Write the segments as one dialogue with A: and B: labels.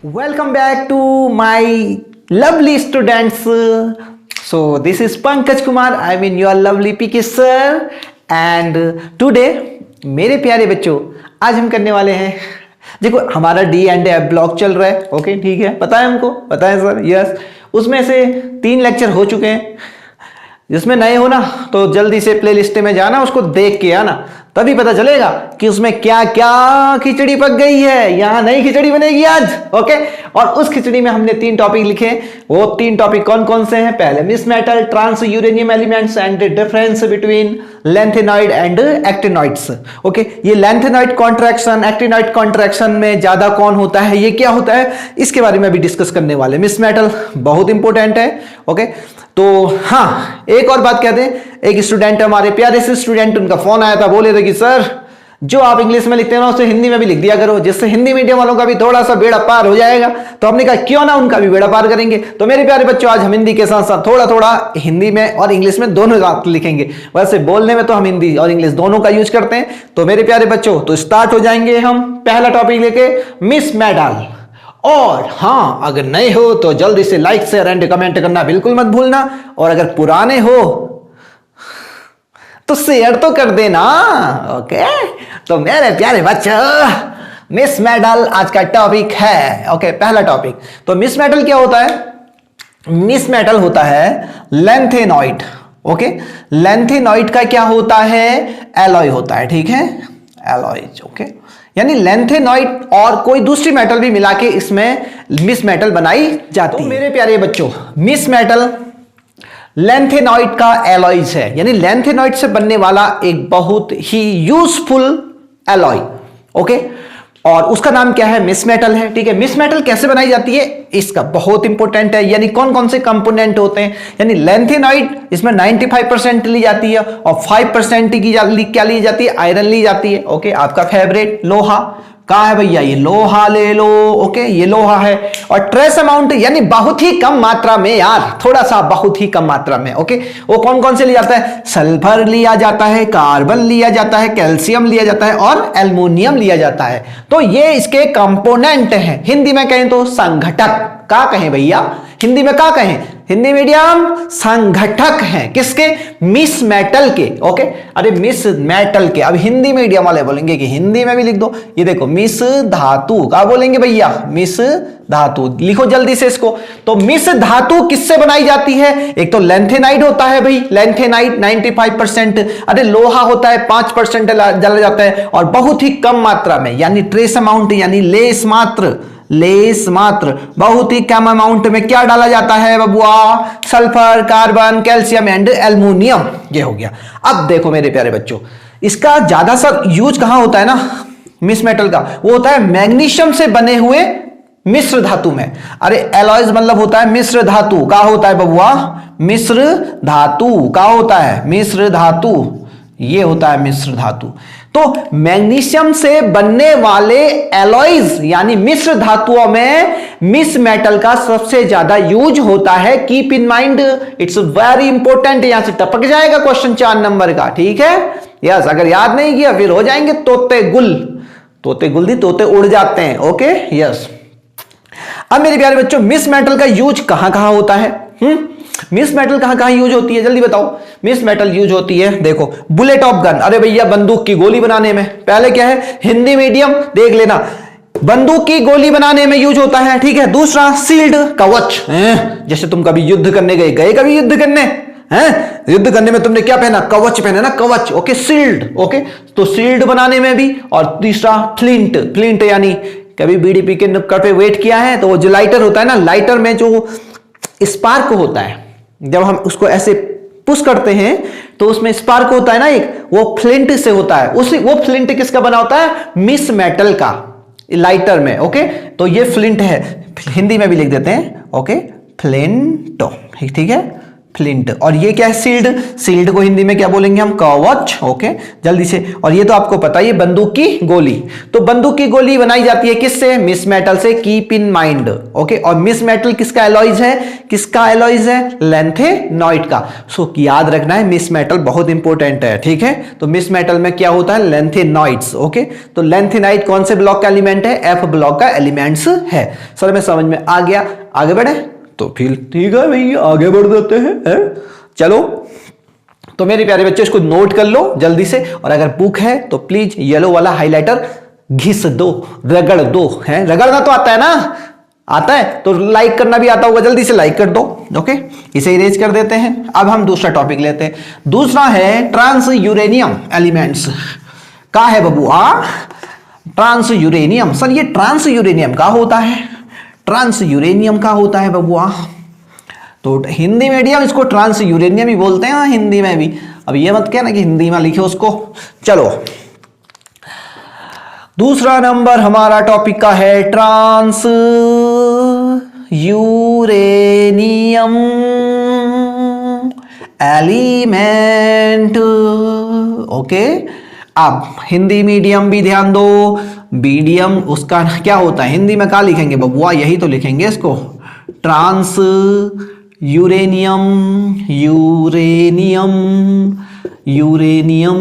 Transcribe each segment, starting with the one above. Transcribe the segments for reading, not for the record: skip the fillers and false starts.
A: Welcome back to my lovely students. So this is Pankaj Kumar. I mean your lovely PK sir. And today मेरे प्यारे बच्चों आज हम करने वाले हैं, देखो हमारा D&F ब्लॉक चल रहा है. ओके ठीक है, पता है हमको, पता है सर. यस, उसमें से 3 लेक्चर हो चुके हैं. जिसमें नए हो ना तो जल्दी से प्लेलिस्ट में जाना, उसको देख के आना, तभी पता चलेगा कि उसमें क्या क्या खिचड़ी पक गई है. यहां नई खिचड़ी बनेगी आज. ओके, और उस खिचड़ी में हमने 3 टॉपिक लिखे. वो 3 टॉपिक कौन कौन से हैं? पहले misch metal, transuranium elements and difference between lanthanoid and actinoids. Okay, ये लैंथेनॉइड कॉन्ट्रैक्शन, एक्टिनॉइड कॉन्ट्रैक्शन में ज्यादा कौन होता है, ये क्या होता है, इसके बारे में भी डिस्कस करने वाले. मिस मेटल बहुत इंपॉर्टेंट है. ओके, तो हाँ एक और बात कहते हैं, एक स्टूडेंट हमारे प्यारे से स्टूडेंट, उनका फोन आया था, बोले थे कि सर जो आप इंग्लिश में लिखते हैं ना उसे हिंदी में भी लिख दिया करो, जिससे हिंदी मीडियम वालों का भी थोड़ा सा बेड़ा पार हो जाएगा. तो हमने कहा क्यों ना उनका भी बेड़ा पार करेंगे. तो मेरे प्यारे बच्चों आज हम हिंदी के साथ साथ थोड़ा थोड़ा हिंदी में और इंग्लिश में दोनों बात लिखेंगे. वैसे बोलने में तो हम हिंदी और इंग्लिश दोनों का यूज करते हैं. तो मेरे प्यारे बच्चों तो स्टार्ट हो जाएंगे हम पहला टॉपिक लेके, मिस मेटल. और हाँ अगर नए हो तो जल्दी से लाइक शेयर एंड कमेंट करना बिल्कुल मत भूलना, और अगर पुराने हो तो शेयर तो कर देना. ओके, तो मेरे प्यारे बच्चों मिस मेटल आज का टॉपिक है. ओके, पहला टॉपिक. तो मिस मेटल क्या होता है? मिस मेटल होता है लैंथेनॉइड. ओके, लैंथेनॉइड का क्या होता है? एलॉय होता है. ठीक है, एलॉयज. ओके, यानी लैंथेनॉइड और कोई दूसरी मेटल भी मिला के इसमें मिस मेटल बनाई जाती है. तो मेरे प्यारे बच्चों मिस मेटल लैंथेनॉइड का एलॉयज है, यानी लैंथेनॉइड से बनने वाला एक बहुत ही यूजफुल एलॉय. ओके, और उसका नाम क्या है? मिस मेटल है. ठीक है, मिस मेटल कैसे बनाई जाती है इसका बहुत इंपॉर्टेंट है, यानी कौन कौन से कंपोनेंट होते हैं. यानी लैंथेनॉइड इसमें 95% ली जाती है और 5% की क्या ली जाती है? आयरन ली जाती है. ओके, आपका फेवरेट लोहा कहां है भैया? ये लोहा ले लो. ओके, ये लोहा है. और ट्रेस अमाउंट यानी बहुत ही कम मात्रा में, यार थोड़ा सा बहुत ही कम मात्रा में. ओके, वो कौन कौन से लिया जाता है? सल्फर लिया जाता है, कार्बन लिया जाता है, कैल्शियम लिया जाता है और एल्युमिनियम लिया जाता है. तो ये इसके कंपोनेंट हैं. हिंदी में कहें तो संघटक. का कहें भैया हिंदी में? का कहें? हिंदी मीडियम संघटक हैं. किसके? मिस मेटल के. ओके, अरे मिस मेटल के. अब हिंदी मीडियम वाले बोलेंगे कि हिंदी में भी लिख दो. ये देखो मिस धातु. का बोलेंगे भैया? मिस धातु. लिखो जल्दी से इसको. तो मिस धातु किससे बनाई जाती है? एक तो लैंथेनाइड होता है भाई, लैंथेनाइड 95%. अरे लोहा होता है 5% डाला जाता है और बहुत ही कम मात्रा में, यानी ट्रेस अमाउंट यानी लेस मात्र बहुत ही कम अमाउंट में क्या डाला जाता है बबुआ? Sulphur, carbon, calcium and aluminium. ये हो गया. अब देखो मेरे प्यारे बच्चों, इसका ज्यादा सा यूज कहां होता है ना मिस मेटल का? वो होता है मैग्नीशियम से बने हुए मिश्र धातु में. अरे एलॉयज मतलब होता है मिश्र धातु. का होता है बबुआ? मिश्र धातु. का होता है? मिश्र धातु. ये होता है मिश्र धातु. तो मैग्नीशियम से बनने वाले एलॉयज यानी मिश्र धातुओं में मिस मेटल का सबसे ज्यादा यूज होता है. Keep in mind, it's very important. यहां से टपक जाएगा क्वेश्चन 4 नंबर का. ठीक है, यस. अगर याद नहीं किया फिर हो जाएंगे तोते गुल. तोते गुल तोते उड़ जाते हैं. Okay, yes. अब मेरे प्यारे बच्चों मिस मेटल का यूज कहां कहां होता है? मिस मेटल कहां कहां यूज होती है जल्दी बताओ. मिस मेटल यूज होती है, देखो बुलेट ऑफ गन. अरे भैया बंदूक की गोली बनाने में. पहले क्या है? हिंदी मीडियम देख लेना. बंदूक की गोली बनाने में यूज होता है. ठीक है, दूसरा शील्ड कवच. जैसे तुम कभी युद्ध करने गए कभी युद्ध करने हैं? युद्ध करने में तुमने क्या पहना? कवच पहना ना, कवच. Okay, shield. ओके, तो शील्ड बनाने में भी. और तीसरा फ्लिंट यानी कभी बीडीपी के नुक्कड़ पे वेट किया है तो वो जो लाइटर होता है ना, लाइटर में जो स्पार्क होता है, जब हम उसको ऐसे पुश करते हैं तो उसमें स्पार्क होता है ना एक, वो फ्लिंट से होता है. वो फ्लिंट किसका बना होता है? मिस मेटल का, लाइटर में. ओके, तो ये फ्लिंट है. हिंदी में भी लिख देते हैं. ओके, फ्लिंटो. ठीक है, फ्लिंट। और ये क्या है? सील्ड। सील्ड को हिंदी में क्या बोलेंगे हम? कवच। ओके, जल्दी से। और ये तो आपको पता है, ये बंदूक की गोली। तो बंदूक की गोली बनाई जाती है किससे? मिस मेटल से। Keep in mind. ओके, और मिस मेटल किसका एलॉयज है? किसका एलॉयज है? लैंथेनॉइड का। सो याद रखना है, मिस मेटल बहुत इंपॉर्टेंट है, ठीक है। तो मिस मेटल में क्या होता है? लैंथेनॉइड्स। ओके, तो लैंथेनाइड कौन से ब्लॉक का एलिमेंट है? एफ ब्लॉक का एलिमेंट्स है। सर में समझ में आ गया? आगे बढ़े तो फिर ठीक है भैया, आगे बढ़ देते हैं। चलो, तो मेरे प्यारे बच्चे इसको नोट कर लो जल्दी से। और अगर बुक है तो प्लीज येलो वाला हाइलाइटर घिस दो, रगड़ दो। है, रगड़ना तो आता है ना? आता है तो लाइक करना भी आता होगा, जल्दी से लाइक कर दो। ओके, इसे इरेज कर देते हैं। अब हम दूसरा टॉपिक लेते हैं। दूसरा है ट्रांस यूरेनियम एलिमेंट्स। का है बबुआ? Transuranium. सर ये ट्रांस यूरेनियम का होता है? ट्रांस यूरेनियम का होता है बबुआ। तो हिंदी मीडियम इसको ट्रांस यूरेनियम ही बोलते हैं, हिंदी में भी। अब ये मत कहना कि हिंदी में लिखे उसको। चलो, दूसरा नंबर हमारा टॉपिक का है ट्रांस यूरेनियम एलिमेंट। ओके, अब हिंदी मीडियम भी ध्यान दो। मीडियम उसका क्या होता है? हिंदी में क्या लिखेंगे बबुआ? यही तो लिखेंगे इसको, transuranium. Uranium, uranium,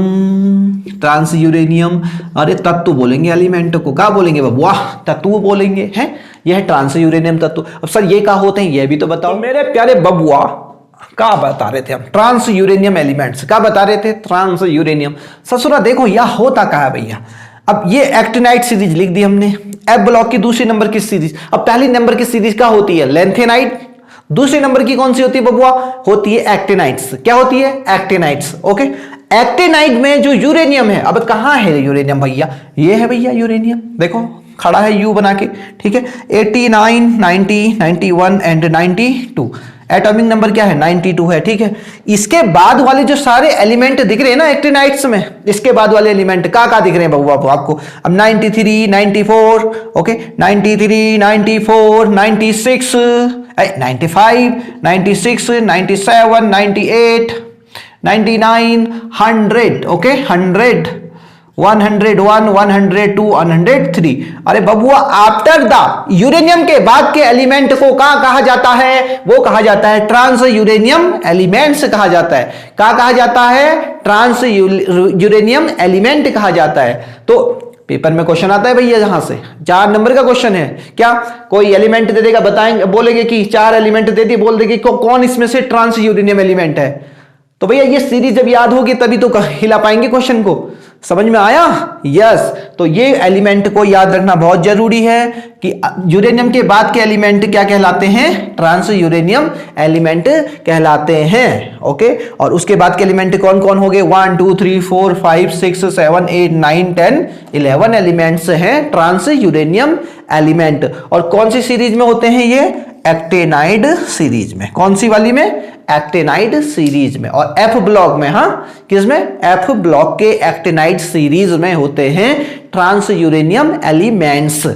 A: transuranium. अरे तत्व बोलेंगे, एलिमेंट को क्या बोलेंगे बबुआ? तत्व बोलेंगे। हैं, यह है ट्रांस यूरेनियम तत्व। अब सर ये क्या होते हैं, ये भी तो बताओ। तो मेरे प्यारे बबुआ, क्या बता रहे थे हम? ट्रांस यूरेनियम एलिमेंट्स क्या बता रहे थे? Trans uranium. ससुरा देखो यह होता क्या है भैया? अब ये एक्टिनाइड सीरीज लिख दी हमने। एफ ब्लॉक की दूसरी नंबर की सीरीज। अब पहली नंबर की सीरीज क्या होती है? लैंथेनाइड। दूसरी नंबर की कौन सी होती है बबुआ? होती है एक्टिनाइड्स। क्या होती है? एक्टिनाइड्स। ओके, एक्टिनाइड में जो यूरेनियम है, अब कहां है यूरेनियम भैया? ये है भैया यूरेनियम, देखो खड़ा है यू बना के, ठीक है। 89, 90, 91 एंड 92। एटॉमिक नंबर क्या है? 92 है, ठीक है। इसके बाद वाले जो सारे एलिमेंट दिख रहे हैं ना एक्टिनाइड्स में, इसके बाद वाले एलिमेंट का दिख रहे हैं बाबू आपको? अब 93, 94, ओके, 93, 94, 96, 95, 96, 97, 98, 99, 100, ओके, 100, 101, 102, 103। अरे बबुआ, आफ्टर द यूरेनियम के बाद के एलिमेंट को कहा जाता है? वो कहा जाता है ट्रांस यूरेनियम एलिमेंट्स कहा जाता है। कहा जाता है? ट्रांस यूरेनियम एलिमेंट कहा जाता है। तो पेपर में क्वेश्चन आता है भैया, जहां से 4 नंबर का क्वेश्चन है। क्या कोई एलिमेंट दे देगा, बताएंगे, बोलेंगे कि 4 एलिमेंट दे दिए, बोल देंगे कौन इसमें से ट्रांस यूरेनियम एलिमेंट है। तो भैया ये सीरीज जब याद होगी तभी तो हिला पाएंगे क्वेश्चन को। समझ में आया? यस। तो ये एलिमेंट को याद रखना बहुत जरूरी है कि यूरेनियम के बाद के एलिमेंट क्या कहलाते हैं? ट्रांस यूरेनियम एलिमेंट कहलाते हैं। ओके, और उसके बाद के एलिमेंट कौन कौन हो गए? 1 2 3 4 5 6 7 8 9 10 11 एलिमेंट्स हैं ट्रांस यूरेनियम एलिमेंट। और कौन सी सीरीज में होते हैं ये? एक्टेनाइड सीरीज में। कौन सी वाली में? एक्टेनाइड सीरीज में। और एफ ब्लॉक में, हाँ किसमें? एफ ब्लॉक के एक्टेनाइड सीरीज में होते हैं ट्रांस यूरेनियम एलिमेंट्स।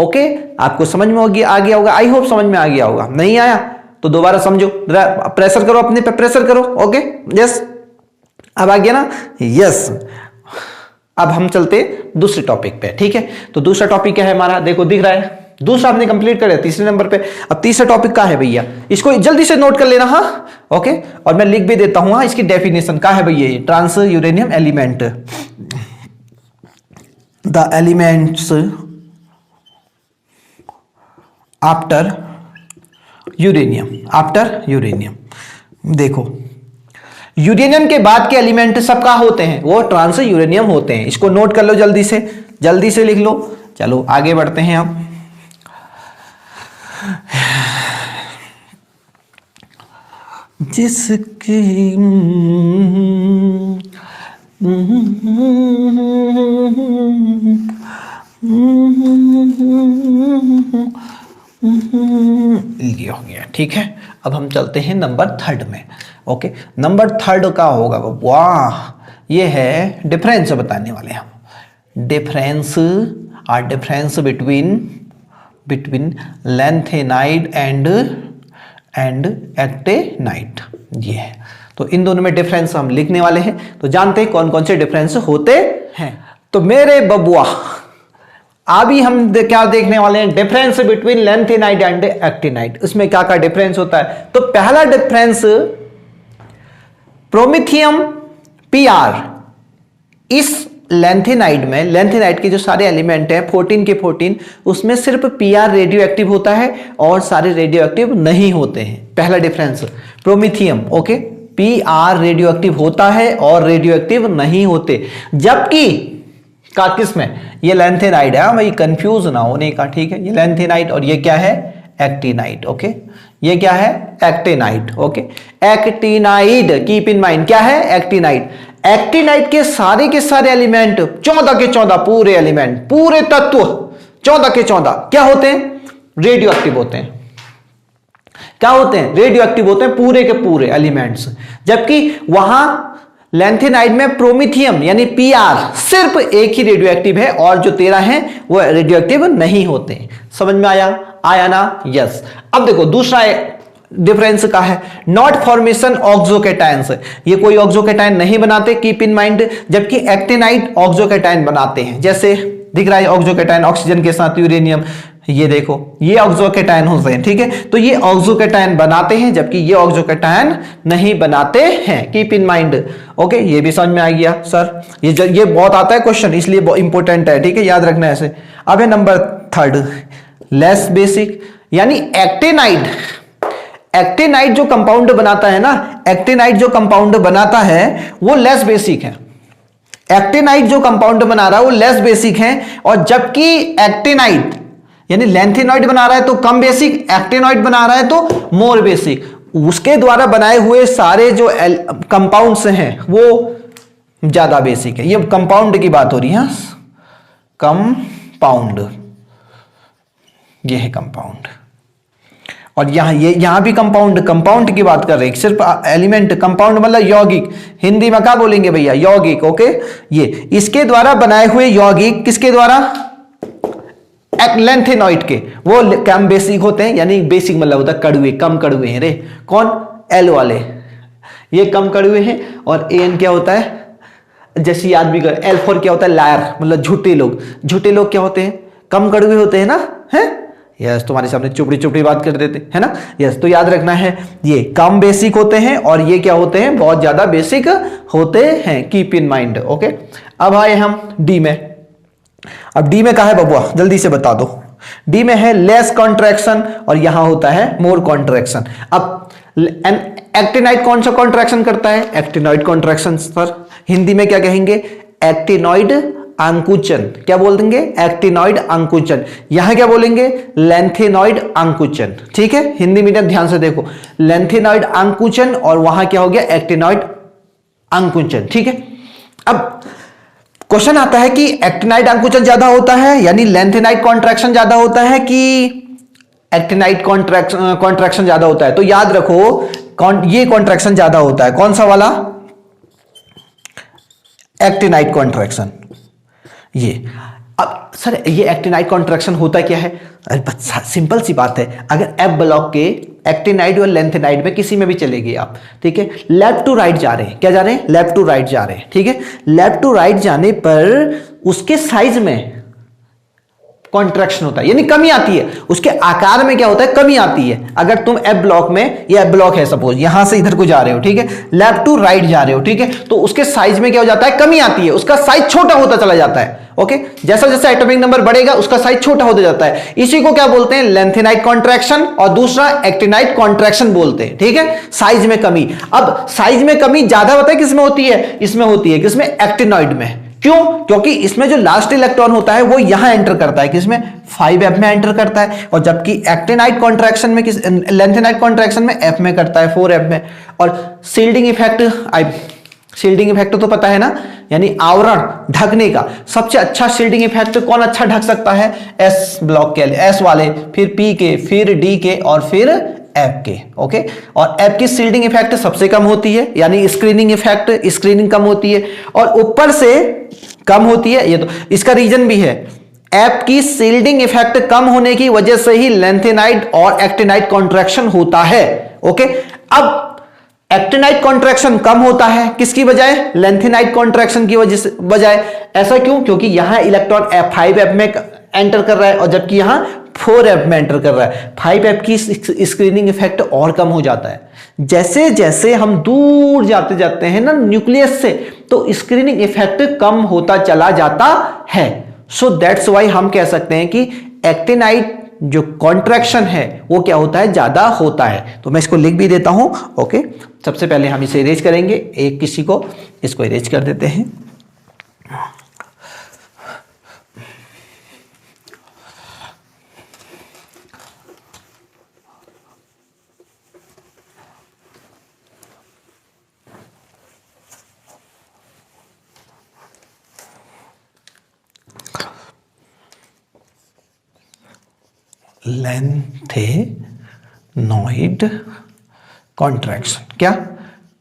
A: ओके, आपको समझ में आ गया होगा, आई होप समझ में आ गया होगा। नहीं आया तो दोबारा समझो, प्रेशर करो अपने पे, प्रेशर करो। ओके, यस, अब आ गया ना? यस। अब हम चलते दूसरे टॉपिक पे, ठीक है। तो दूसरा टॉपिक क्या है हमारा? देखो दिख रहा है, दूसरा आपने कंप्लीट कर लिया, तीसरे नंबर पे। अब तीसरा टॉपिक क्या है भैया? इसको जल्दी से नोट कर लेना, हाँ ओके। और मैं लिख भी देता हूं, हाँ, इसकी डेफिनेशन क्या है भैया? ये trans uranium element, the elements after uranium. After uranium, देखो यूरेनियम के बाद के एलिमेंट सबका होते हैं, वो ट्रांस यूरेनियम होते हैं। इसको नोट कर लो जल्दी से लिख लो। चलो आगे बढ़ते हैं हम। जिसकी ये हो गया, ठीक है। अब हम चलते हैं नंबर 3 में। ओके, नंबर 3 का होगा वाह, ये है डिफरेंस बताने वाले हम। Difference between lanthanide and actinide. ये है। तो इन दोनों में डिफरेंस हम लिखने वाले हैं, तो जानते हैं कौन कौन से डिफरेंस होते हैं। तो मेरे बबुआ अभी हम क्या देखने वाले हैं, difference between lanthanide and actinide. इसमें क्या क्या डिफरेंस होता है। तो पहला डिफरेंस, प्रोमिथियम Pr इस लैंथेनाइड में, लैंथेनाइड के जो सारे एलिमेंट हैं 14 के 14, उसमें सिर्फ Pr रेडियो एक्टिव होता है और सारे रेडियो एक्टिव नहीं होते हैं। पहला difference प्रोमिथियम, okay, Pr radio active होता है और रेडियो एक्टिव नहीं होते, जबकि का किसमें, ये लैंथेनाइड है, भाई कंफ्यूज ना होने का, ठीक है। ये लैंथेनाइड और ये क्या है, एक्टिनाइड, ओके। ये क्या है, actinide, okay. Actinide, keep in mind, क्या है, एक्टिनाइड। एक्टिनाइड के सारे एलिमेंट 14 के 14 पूरे एलिमेंट, पूरे तत्व 14 के 14 क्या होते हैं, रेडियो एक्टिव होते हैं। क्या होते हैं, रेडियो एक्टिव होते हैं पूरे के पूरे एलिमेंट्स, जबकि वहां लैंथेनाइड में प्रोमिथियम यानी Pr सिर्फ एक ही रेडियो एक्टिव है और जो 13 हैं वो रेडियो एक्टिव नहीं होते। समझ में आया ना, यस। अब देखो दूसरा डिफरेंस का है, नॉट फॉर्मेशन ऑक्सोकेटायंस, ये कोई ऑक्सोकेटायन नहीं बनाते, कीप इन माइंड, जबकि एक्टिनाइड ऑक्सोकेटायन बनाते हैं। जैसे दिख रहा है ऑक्सोकेटायन ऑक्सीजन के साथ यूरेनियम, ये देखो ये ऑक्सोकेटायन होते हैं, ठीक है। तो ये ऑक्सोकेटायन बनाते हैं जबकि ये ऑक्सोकेटायन नहीं बनाते हैं, कीप इन माइंड, ओके। ये भी समझ में आ गया सर, ये बहुत आता है क्वेश्चन, इसलिए बहुत इंपॉर्टेंट है, ठीक है, याद रखना ऐसे। अब है नंबर थर्ड, लेस बेसिक, यानी एक्टिनाइड। एक्टिनाइड जो कंपाउंड बनाता है ना, एक्टिनाइड जो कंपाउंड बनाता है वो लेस बेसिक है। एक्टिनाइड जो कंपाउंड बना रहा है वो लेस बेसिक है, और जबकि एक्टिनाइड यानी लैंथेनॉइड बना रहा है तो कम बेसिक, एक्टिनॉइड बना रहा है तो मोर बेसिक। उसके द्वारा बनाए हुए सारे जो कंपाउंड्स हैं वो ज्यादा बेसिक है। ये कंपाउंड की बात हो रही है, कंपाउंड, ये है कंपाउंड। और यहां भी कंपाउंड की बात कर रहे हैं, सिर्फ एलिमेंट, कंपाउंड मतलब यौगिक, हिंदी में क्या बोलेंगे भैया, यौगिक, ओके। ये इसके द्वारा बनाए हुए यौगिक किसके द्वारा, लैंथेनॉइड के, वो कम बेसिक होते हैं, यानी बेसिक मतलब होता है कड़वे, कम कड़वे हैं रे, कौन, एल वाले, ये कम कड़वे हैं। और एन क्या होता है, जैसे याद भी कर, L4 क्या होता है, लायर, मतलब झूठे लोग। झूठे लोग क्या होते हैं, कम कड़वे होते हैं ना, है, यस। तुम्हारे सामने चुपड़ी बात कर देते है ना, यस। तो याद रखना है ये कम बेसिक होते हैं और ये क्या होते हैं, बहुत ज्यादा बेसिक होते हैं, कीप इन माइंड, ओके। अब आए हम डी में। अब डी में कहा है बबुआ, जल्दी से बता दो। डी में है लेस कॉन्ट्रैक्शन और यहां होता है मोर कॉन्ट्रैक्शन। अब एक्टिनाइड कौन सा कॉन्ट्रैक्शन करता है, एक्टिनॉइड कॉन्ट्रैक्शन। सर हिंदी में क्या कहेंगे, एक्टिनॉइड अंकुचन, क्या बोल देंगे, एक्टिनॉइड अंकुचन। यहां क्या बोलेंगे, लैंथेनॉइड अंकुचन, ठीक है। हिंदी मीडियम ध्यान से देखो, लैंथेनॉइड अंकुचन और वहां क्या हो गया, एक्टिनॉइड अंकुचन, ठीक है। अब क्वेश्चन आता है कि एक्टिनाइड अंकुचन ज्यादा होता है यानी लैंथेनाइड कॉन्ट्रैक्शन ज्यादा होता है कि एक्टिनाइड कॉन्ट्रैक्शन ज्यादा होता है। तो याद रखो ये कॉन्ट्रैक्शन ज्यादा होता है, कौन सा वाला, एक्टिनाइड कॉन्ट्रैक्शन। ये अब सर ये एक्टिनाइड कॉन्ट्रैक्शन होता क्या है, अरे सिंपल सी बात है, अगर एफ ब्लॉक के एक्टिनाइड और लैंथेनाइड में किसी में भी चले गए आप, ठीक है, लेफ्ट टू राइट जा रहे हैं, क्या जा रहे हैं, लेफ्ट टू राइट जा रहे हैं, ठीक है। लेफ्ट टू राइट जाने पर उसके साइज में कॉन्ट्रैक्शन होता है, यानी कमी आती है, उसके आकार में क्या होता है, कमी आती है। अगर तुम एफ ब्लॉक में, ये एफ ब्लॉक है सपोज, यहां से इधर को जा रहे हो, ठीक है, लेफ्ट टू राइट जा रहे हो, ठीक है, तो उसके साइज में क्या हो जाता है, कमी आती है, उसका साइज छोटा होता चला जाता है, ओके। जैसा जैसा एटॉमिक नंबर बढ़ेगा उसका साइज छोटा होता जाता है। इसी को क्या बोलते हैं, लैंथेनाइड कॉन्ट्रैक्शन, और दूसरा एक्टिनाइड कॉन्ट्रैक्शन बोलते हैं, ठीक है। साइज में कमी, अब साइज में कमी ज्यादा होता है किसमें होती है, इसमें होती है, किसमें, एक्टिनॉइड में। क्यों, क्योंकि इसमें जो लास्ट इलेक्ट्रॉन होता है वो यहां एंटर करता है, किसमें, 5f में एंटर करता है, और जबकि एक्टिनाइड कॉन्ट्रैक्शन में, किस लैंथेनाइड कॉन्ट्रैक्शन में f में करता है, 4f में। और शील्डिंग इफेक्ट तो पता है ना, यानी आवरण ढकने का सबसे अच्छा शील्डिंग इफेक्ट कौन अच्छा ढक सकता है, एस ब्लॉक के, एस वाले, फिर पी के, फिर डी के, और फिर एफ के, ओके। और एफ की शील्डिंग इफेक्ट सबसे कम होती है, यानी स्क्रीनिंग इफेक्ट, स्क्रीनिंग कम होती है, और ऊपर से कम होती है। ये तो इसका रीजन भी है, एफ की शील्डिंग इफेक्ट कम होने की वजह से ही लैंथेनाइड और एक्टिनाइड कॉन्ट्रैक्शन होता है, ओके। अब एक्टिनाइट कॉन्ट्रैक्शन कम होता है किसकी बजाय, लेंथेनाइट कॉन्ट्रैक्शन की वजह से बजाय। ऐसा क्यों, क्योंकि यहां इलेक्ट्रॉन 5f में एंटर कर रहा है और जबकि यहां 4f में एंटर कर रहा है। 5f की स्क्रीनिंग इफेक्ट और कम हो जाता है। जैसे जैसे हम दूर जाते जाते हैं ना न्यूक्लियस से, तो स्क्रीनिंग इफेक्ट कम होता चला जाता है। सो दैट्स वाई हम कह सकते हैं कि एक्टिनाइट जो कॉन्ट्रैक्शन है वो क्या होता है, ज्यादा होता है। तो मैं इसको लिख भी देता हूं। ओके, सबसे पहले हम इसे इरेज करेंगे, एक किसी को इसको इरेज कर देते हैं। लेंथेनॉइड कॉन्ट्रैक्शन, क्या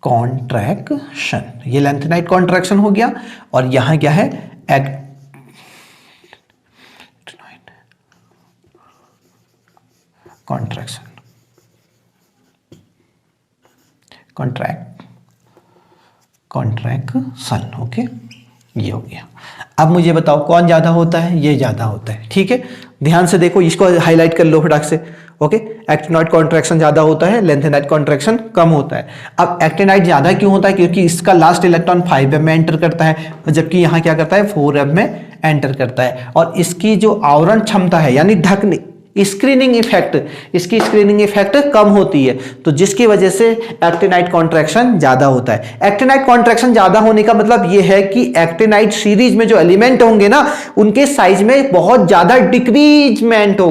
A: कॉन्ट्रैक्शन, ये लेंथेनाइड कॉन्ट्रैक्शन हो गया। और यहां क्या है, एक्टिनाइड कॉन्ट्रैक्शन, कॉन्ट्रैक्शन। ओके, ये हो गया। अब मुझे बताओ कौन ज्यादा होता है, ये ज्यादा होता है। ठीक है, ध्यान से देखो, इसको हाईलाइट कर लो फटाक से। ओके, एक्टिनाइड कॉन्ट्रैक्शन ज्यादा होता है, लेंथेनाइड कॉन्ट्रैक्शन कम होता है। अब एक्टिनाइड ज्यादा क्यों होता है, क्योंकि इसका लास्ट इलेक्ट्रॉन 5f में एंटर करता है, जबकि यहां क्या करता है, 4f में एंटर करता है। और इसकी जो आवरण क्षमता है यानी ढकने, स्क्रीनिंग इफेक्ट, इसकी स्क्रीनिंग इफेक्ट कम होती है, तो जिसकी वजह से एक्टिनाइड कॉन्ट्रैक्शन ज्यादा होता है। एक्टिनाइड कॉन्ट्रैक्शन ज्यादा होने का मतलब यह है कि एक्टिनाइड सीरीज में जो एलिमेंट होंगे ना, उनके साइज में बहुत ज्यादा डिक्रीमेंट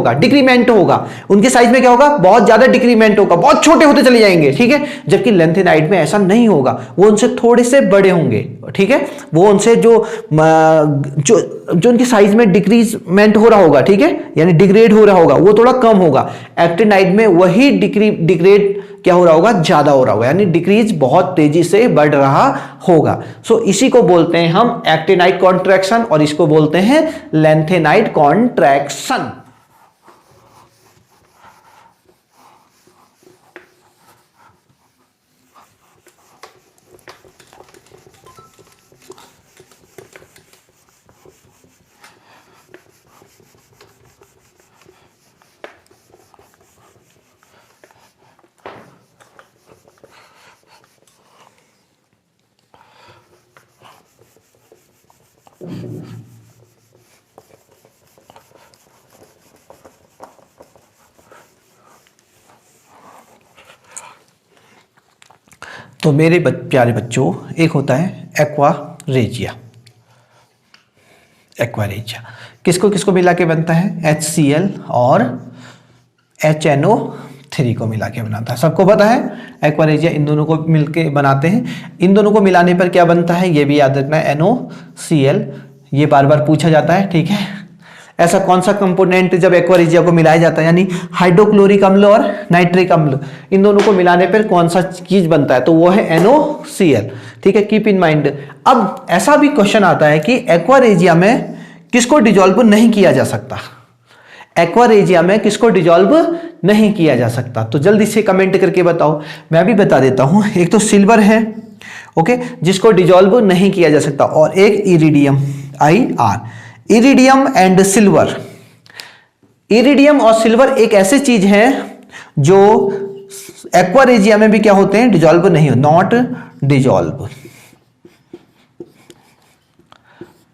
A: होगा, उनके साइज में क्या होगा, बहुत ज्यादा डिक्रीमेंट होगा, बहुत छोटे होते चले जाएंगे। ठीक है, जबकि लेंथेनाइड में ऐसा नहीं होगा, वो उनसे थोड़े से बड़े होंगे। ठीक है, वो उनसे जो उनकी साइज में डिक्रीजमेंट हो रहा होगा, ठीक है, यानी डिग्रेड हो रहा होगा, वो थोड़ा कम होगा। एक्टिनाइड में वही डिग्रेड क्या हो रहा होगा, ज्यादा हो रहा होगा, यानी डिक्रीज बहुत तेजी से बढ़ रहा होगा। सो इसी को बोलते हैं हम एक्टिनाइड कॉन्ट्रैक्शन और इसको बोलते हैं लेंथेनाइड कॉन्ट्रैक्शन। तो मेरे प्यारे बच्चों, एक होता है एक्वा रेजिया, किसको किसको मिला के बनता है, HCl और HNO3 को मिला के बनाता है। सबको पता है एक्वा रेजिया इन दोनों को मिलके बनाते हैं। इन दोनों को मिलाने पर क्या बनता है, ये भी याद रखना है, NOCl। ये बार बार पूछा जाता है। ठीक है, ऐसा कौन सा कंपोनेंट जब एक्वा रेजिया को मिलाया जाता है, यानी हाइड्रोक्लोरिक अम्ल और नाइट्रिक अम्ल, इन दोनों को मिलाने पर कौन सा चीज बनता है, तो वो है NOCl। ठीक है, कीप इन माइंड। अब ऐसा भी क्वेश्चन आता है कि एक्वा रेजिया में किसको डिजोल्व नहीं किया जा सकता, एक्वा रेजिया में किसको डिजोल्व नहीं किया जा सकता, तो जल्दी से कमेंट करके बताओ। मैं भी बता देता हूं, एक तो सिल्वर है, ओके, जिसको डिजोल्व नहीं किया जा सकता, और एक iridium, IR, iridium and silver. Iridium और सिल्वर एक ऐसी चीज है जो एक्वा रेजिया में भी क्या होते हैं, डिजोल्व नहीं हो, नॉट डिजोल्व।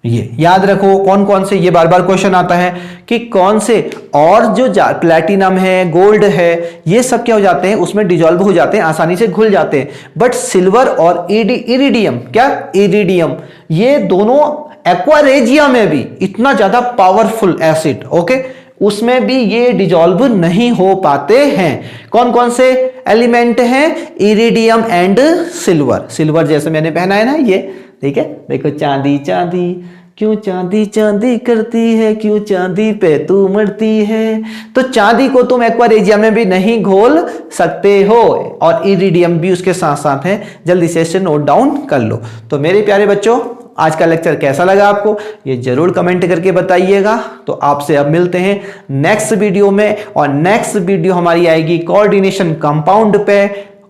A: ये याद रखो कौन कौन से, ये बार बार क्वेश्चन आता है कि कौन से, और जो प्लैटिनम है, गोल्ड है, ये सब क्या हो जाते हैं, उसमें डिजोल्व हो जाते हैं, आसानी से घुल जाते हैं। बट सिल्वर और इरिडियम, क्या इरिडियम, ये दोनों एक्वा रेजिया में भी इतना ज्यादा पावरफुल एसिड, ओके, उसमें भी ये डिजोल्व नहीं हो पाते हैं। कौन कौन से एलिमेंट हैं, इरिडियम एंड सिल्वर। सिल्वर जैसे मैंने पहना है ना ये, ठीक है, देखो, चांदी चांदी क्यों चांदी चांदी करती है, क्यों चांदी पे तू मरती है। तो चांदी को तुम एक्वा रेजिया में भी नहीं घोल सकते हो, और इरिडियम भी उसके साथ साथ है। जल्दी से इसे नोट डाउन कर लो। तो मेरे प्यारे बच्चों, आज का लेक्चर कैसा लगा आपको, ये जरूर कमेंट करके बताइएगा। तो आपसे अब मिलते हैं नेक्स्ट वीडियो में, और नेक्स्ट वीडियो हमारी आएगी कोऑर्डिनेशन कंपाउंड पे।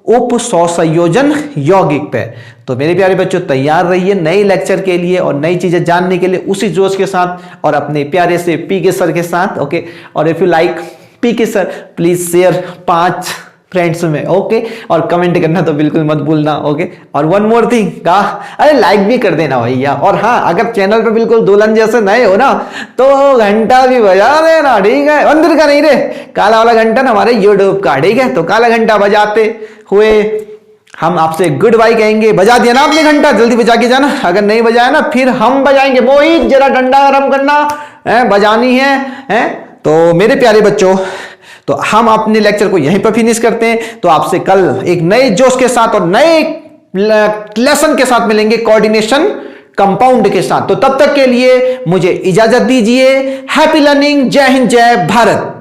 A: उप संयोजन यौगिक पे। तो मेरे प्यारे बच्चों तैयार रहिए नए लेक्चर के लिए और नई चीजें जानने के लिए उसी जोश के साथ और अपने प्यारे से पीके सर के साथ। ओके, और if you like PK sir please share 5 friends में। ओके, और कमेंट करना तो बिल्कुल मत भूलना। ओके, और वन मोर थिंग का, अरे लाइक भी कर देना भैया। और हाँ, अगर चैनल पे बिल्कुल दुल्हन जैसे नए हो ना तो घंटा भी बजा देना, ठीक है। मंदिर का नहीं रे, काला वाला घंटा ना हमारे यूट्यूब का, ठीक है। तो काला घंटा बजाते हुए हम आपसे गुड बाय कहेंगे। बजा दिया ना आपने घंटा, जल्दी बजा के जाना। अगर नहीं बजाया ना फिर हम बजाएंगे। मोहित जरा डंडा गरम करना है, बजानी है। तो मेरे प्यारे बच्चों, तो हम अपने लेक्चर को यहीं पर फिनिश करते हैं। तो आपसे कल एक नए जोश के साथ और नए लेसन के साथ मिलेंगे, कोऑर्डिनेशन कंपाउंड के साथ। तो तब तक के लिए मुझे इजाजत दीजिए। हैप्पी लर्निंग, जय हिंद, जय भारत।